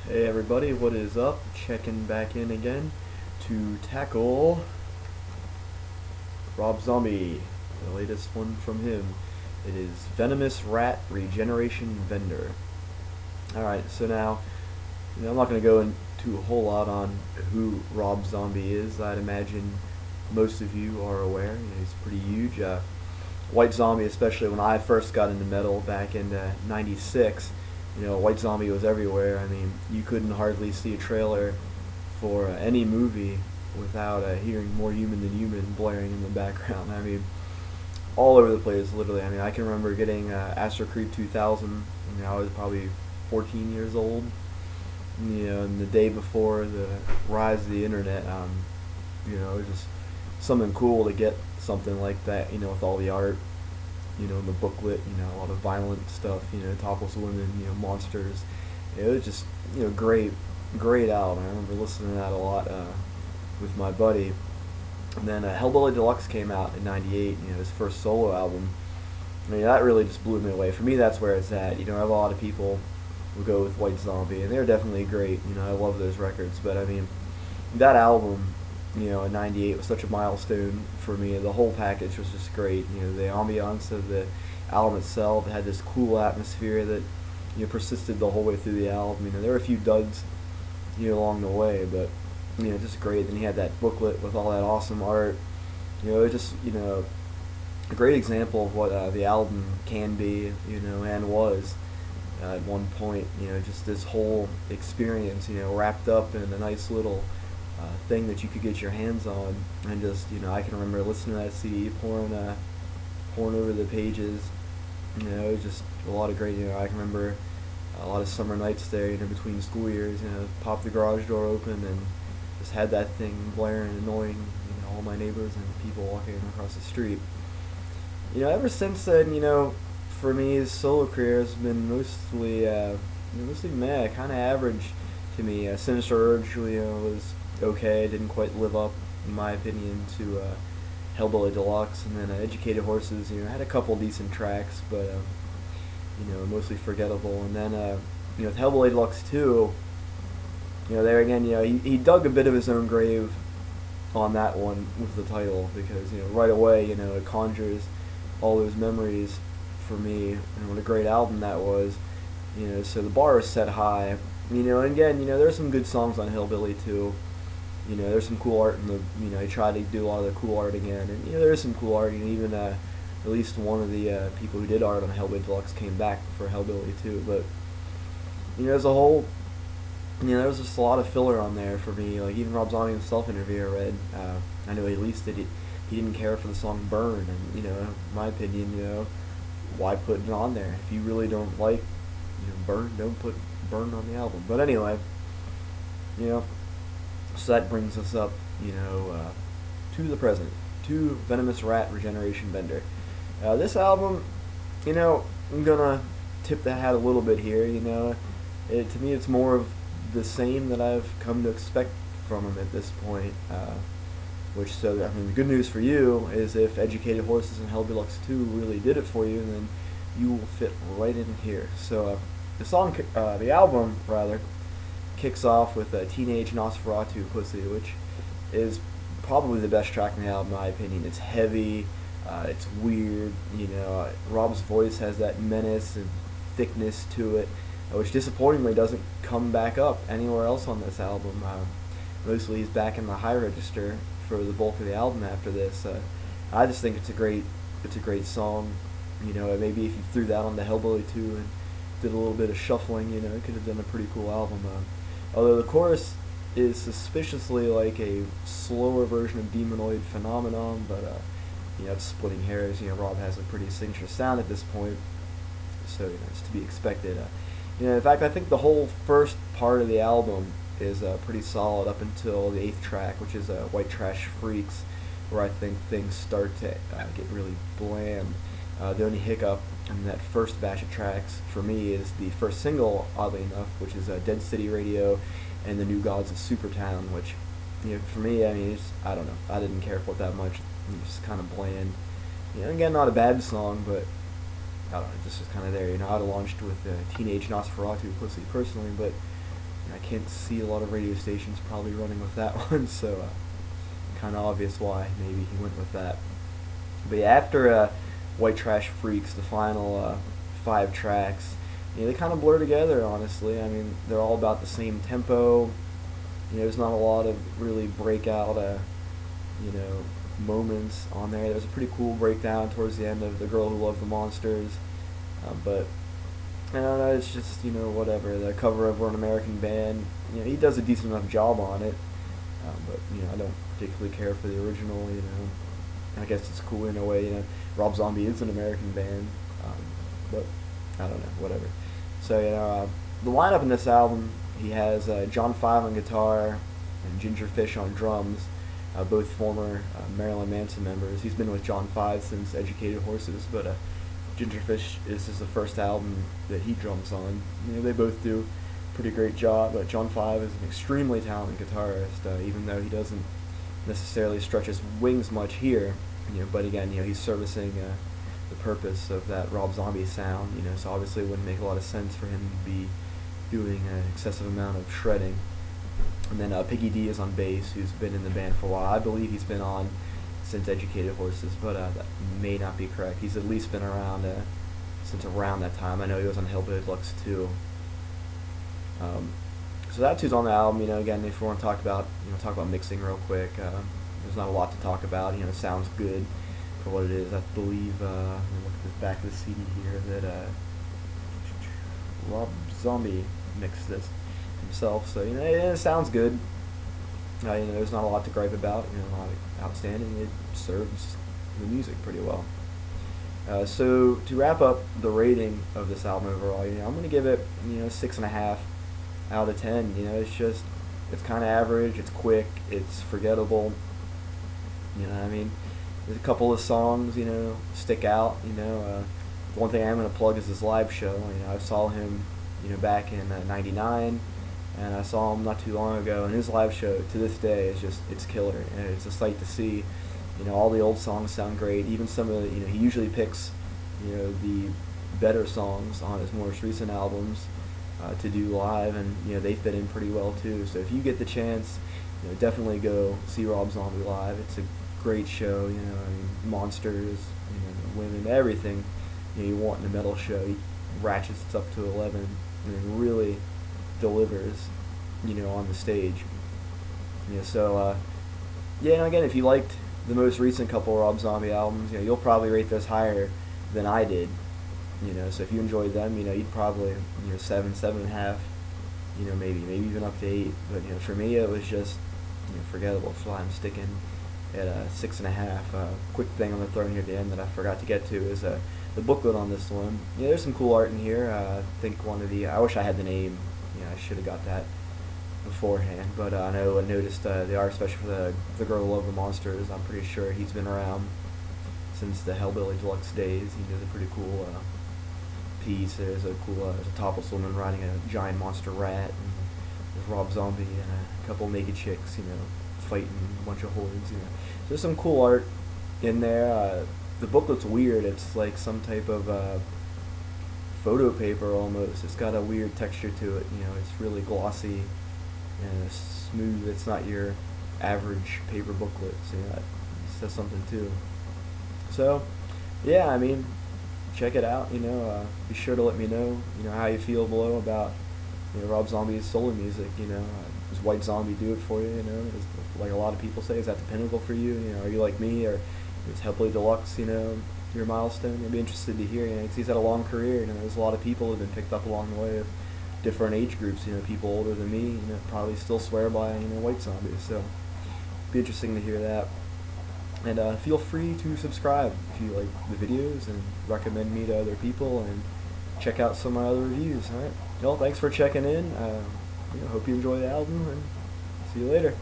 Hey everybody, what is up? Checking back in again to tackle Rob Zombie, the latest one from him. It is Venomous Rat Regeneration Vendor. Alright, so now, I'm not going to go into a whole lot on who Rob Zombie is. I'd imagine most of you are aware. He's pretty huge. White Zombie, especially when I first got into metal back in '96, White Zombie was everywhere. I mean, you couldn't hardly see a trailer for any movie without hearing More Human Than Human blaring in the background. I mean, all over the place, literally. I mean, I can remember getting Astro Creep 2000. I was probably 14 years old. And the day before the rise of the internet, it was just something cool to get something like that, with all the art, in the booklet, a lot of violent stuff, topless women, monsters. It was just, great, great album. I remember listening to that a lot with my buddy. And then Hellbilly Deluxe came out in '98, his first solo album. I mean, that really just blew me away. For me, that's where it's at. I have a lot of people who go with White Zombie, and they're definitely great. I love those records. But, I mean, that album, in '98 was such a milestone for me. The whole package was just great. The ambiance of the album itself, it had this cool atmosphere that, persisted the whole way through the album. There were a few duds, along the way, but, just great. Then he had that booklet with all that awesome art. It just, a great example of what the album can be, and was at one point. Just this whole experience, wrapped up in a nice little thing that you could get your hands on, and just I can remember listening to that CD, pouring over the pages. It was just a lot of great. I can remember a lot of summer nights there, between school years. Pop the garage door open and just had that thing blaring, annoying, all my neighbors and people walking across the street. Ever since then, for me, his solo career has been mostly meh, kind of average to me. Sinister Urge, was okay. Didn't quite live up, in my opinion, to Hellbilly Deluxe. And then Educated Horses, had a couple decent tracks, but mostly forgettable. And then with Hellbilly Deluxe 2, there again, he dug a bit of his own grave on that one with the title, because right away, it conjures all those memories for me, and what a great album that was. So the bar is set high. And again, there's some good songs on Hillbilly too. There's some cool art in the, he tried to do a lot of the cool art again, and there's some cool art. Even at least one of the people who did art on Hellbilly Deluxe came back for Hellbilly too. But as a whole, there was just a lot of filler on there for me. Like even Rob Zombie himself interview I read, I know at least that he didn't care for the song "Burn," and in my opinion, why put it on there if you really don't like Burn? Don't put Burn on the album. But anyway, so that brings us up, to the present, to Venomous Rat Regeneration Vendor. This album, I'm gonna tip the hat a little bit here. To me, it's more of the same that I've come to expect from him at this point. The good news for you is if Educated Horses and Hell Deluxe 2 really did it for you, then you will fit right in here. So the album rather, kicks off with Teenage Nosferatu Pussy, which is probably the best track in the album, in my opinion. It's heavy, it's weird, Rob's voice has that menace and thickness to it, which disappointingly doesn't come back up anywhere else on this album. Mostly he's back in the high register for the bulk of the album after this. I just think it's a great song. Maybe if you threw that on the Hellbilly 2 and did a little bit of shuffling, it could have been a pretty cool album. Although the chorus is suspiciously like a slower version of Demonoid Phenomenon, but it's splitting hairs. Rob has a pretty signature sound at this point, so it's to be expected. In fact, I think the whole first part of the album is pretty solid up until the 8th track, which is White Trash Freaks, where I think things start to get really bland. The only hiccup in that first batch of tracks for me is the first single, oddly enough, which is Dead City Radio and The New Gods of Supertown, which, for me, I don't know, I didn't care for it that much. It's just kind of bland. Again, not a bad song, but I don't know, this was kind of there. I'd have launched with Teenage Nosferatu Pussy personally, but I can't see a lot of radio stations probably running with that one, so kind of obvious why maybe he went with that. But yeah, after White Trash Freaks, the final 5 tracks, they kind of blur together, honestly. I mean, they're all about the same tempo. There's not a lot of really breakout, moments on there. There's a pretty cool breakdown towards the end of The Girl Who Loved the Monsters, but I don't know, it's just, whatever. The cover of We're an American Band, he does a decent enough job on it, but, I don't particularly care for the original, I guess it's cool in a way, Rob Zombie is an American band, but I don't know, whatever. So, the lineup in this album, he has John Five on guitar and Ginger Fish on drums, both former Marilyn Manson members. He's been with John Five since Educated Horses, but Ginger Fish, this is the first album that he drums on. They both do a pretty great job, but John Five is an extremely talented guitarist, even though he doesn't necessarily stretch his wings much here. But again, he's servicing the purpose of that Rob Zombie sound. So obviously it wouldn't make a lot of sense for him to be doing an excessive amount of shredding. And then Piggy D is on bass, who's been in the band for a while. I believe he's been on since Educated Horses, but that may not be correct. He's at least been around since around that time. I know he was on Hellbilly Deluxe too. So that's who's on the album. Again, if we want to talk about mixing real quick, there's not a lot to talk about. It sounds good for what it is. I believe, let me look at the back of the CD here, that Rob Zombie mixed this himself. So it sounds good. There's not a lot to gripe about. Not outstanding. It serves the music pretty well. So to wrap up the rating of this album overall, I'm gonna give it 6.5 out of 10. It's kind of average. It's quick. It's forgettable. There's a couple of songs stick out. One thing I'm gonna plug is his live show. I saw him back in '99. And I saw him not too long ago, and his live show to this day is it's killer, and it's a sight to see. All the old songs sound great. Even some of the, he usually picks, the better songs on his most recent albums to do live, and they fit in pretty well too. So if you get the chance, definitely go see Rob Zombie live. It's a great show. Monsters, women, everything you want in a metal show. He ratchets it up to 11, and really delivers, on the stage. So again, if you liked the most recent couple Rob Zombie albums, you'll probably rate this higher than I did. So if you enjoyed them, you'd probably 7.5, maybe even up to 8. But for me, it was just forgettable. So I'm sticking at 6.5. Quick thing I'm gonna throw in here at the end that I forgot to get to is the booklet on this one. There's some cool art in here. I think I wish I had the name. I should have got that beforehand, but I noticed the art, especially for the Girl Who Loved the Monsters. I'm pretty sure he's been around since the Hellbilly Deluxe days. He did a pretty cool piece. There's a topless woman riding a giant monster rat, and there's Rob Zombie and a couple naked chicks, fighting a bunch of hordes. So there's some cool art in there. The booklet's weird. It's like some type of photo paper almost. It's got a weird texture to it. It's really glossy and smooth. It's not your average paper booklet. So that says something too. So yeah, check it out. Be sure to let me know how you feel below about Rob Zombie's solo music. Does White Zombie do it for you? Like a lot of people say, is that the pinnacle for you? Are you like me, or is Hellbilly Deluxe your milestone? I'd be interested to hear, because he's had a long career. There's a lot of people who've been picked up along the way of different age groups. People older than me, probably still swear by White Zombie. So it'd be interesting to hear that. And feel free to subscribe if you like the videos, and recommend me to other people, and check out some of my other reviews. All right. Well, thanks for checking in. Hope you enjoy the album, and see you later.